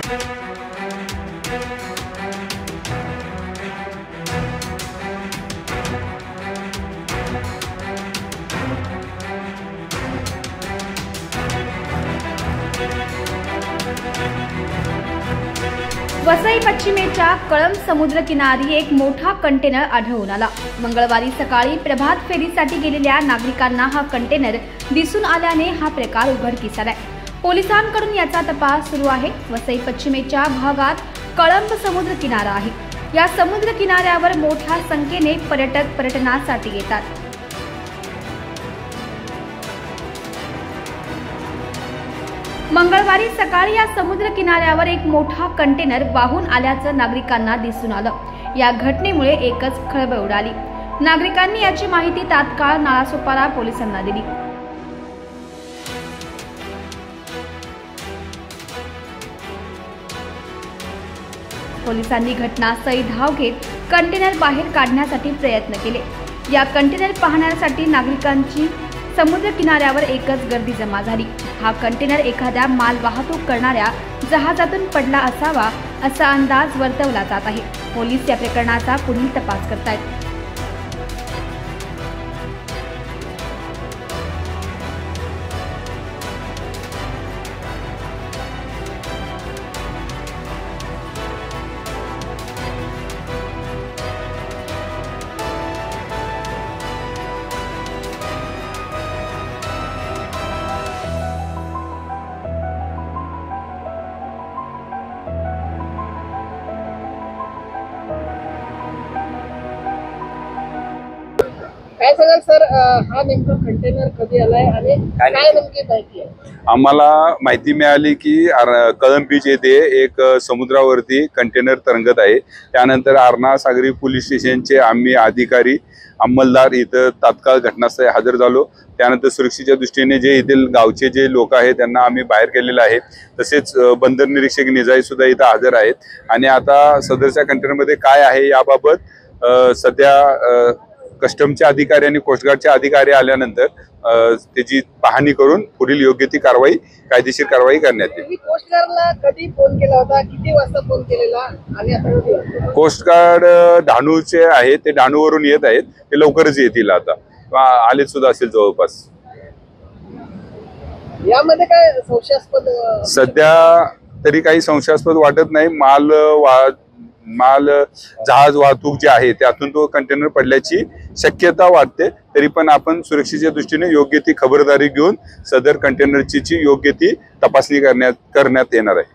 वसई पश्चिमेच्या कळंब समुद्र किनारी एक मोठा कंटेनर आढळून आला। मंगळवारी सकाळी प्रभात फेरीसाठी गेलेल्या नागरिकांना हा कंटेनर दिसून आल्याने हा प्रकार उघडकीस आलाय। पोलिसांकडून याचा तपास सुरू आहे। वसई पश्चिमेच्या भागात कळंब समुद्र किनारा आहे। या समुद्र किनाऱ्यावर मोठ्या संख्येने पर्यटक पर्यटनासाठी येतात। मंगळवारी सकाळी या समुद्र किनाऱ्यावर एक मोठा कंटेनर वाहून आल्याचं नागरिकांना दिसून आलं। या घटनेमुळे एकच खळबळ उडाली। नागरिकांनी याची माहिती तात्काळ नालासोपारा पोलिसांना दिली। पोलिसांनी घटनास्थळी धाव घेत कंटेनर बाहेर काढण्यासाठी प्रयत्न केले। या कंटेनर पाहण्यासाठी नागरिकांची समुद्र किनाऱ्यावर एकच गर्दी जमा झाली। हा कंटेनर एखाद्या माल वाहतूक करणाऱ्या जहाजातून पडला असावा असा अंदाज वर्तवला जात आहे। पोलीस या प्रकरणाचा पुढील तपास करतायत। काय सांगाल सर, हा नेमका कंटेनर कधी आलाय आणि काय नेमकी माहिती आहे? आम्हाला माहिती मिळाली की कळंब बीच येथे एक समुद्रावरती कंटेनर तरंगत आहे। त्यानंतर आरणा सागरी पोलीस स्टेशनचे आम्ही अधिकारी अंमलदार इथं तात्काळ घटनास्थळी हजर झालो। त्यानंतर सुरक्षेच्या दृष्टीने जे येथील गावचे जे लोक आहेत त्यांना आम्ही बाहेर केलेलं आहे। तसेच बंदर निरीक्षक निजाई सुद्धा इथं हजर आहेत आणि आता सदरच्या कंटेनरमध्ये काय आहे याबाबत सध्या कस्टमचे अधिकारी आणि कोस्टगार्डचे अधिकारी आल्यानंतर त्याची पाहणी करून पुढील योग्य ती कारवाई कायदेशीर कारवाई करण्यात येईल। कोस्टगार्डला कधी फोन केला होता, किती वाजता फोन केलेला आणि आता कोस्टगार्ड डहाणूचे आहे, ते डहाणूवरून येत आहेत, ते लवकरच येतील आता आले सुद्धा असेल जवळपास। यामध्ये काय संशयास्पद सध्या तरी काही संशयास्पद वाटत नाही। माल जहाज वाहतूक जे आहे त्यातून तो कंटेनर पडल्याची शक्यता वाटते। तरी पण आपण सुरक्षेच्या दृष्टीने योग्य ती खबरदारी घेऊन सदर कंटेनरची योग्य ती तपासणी करण्यात येणार आहे।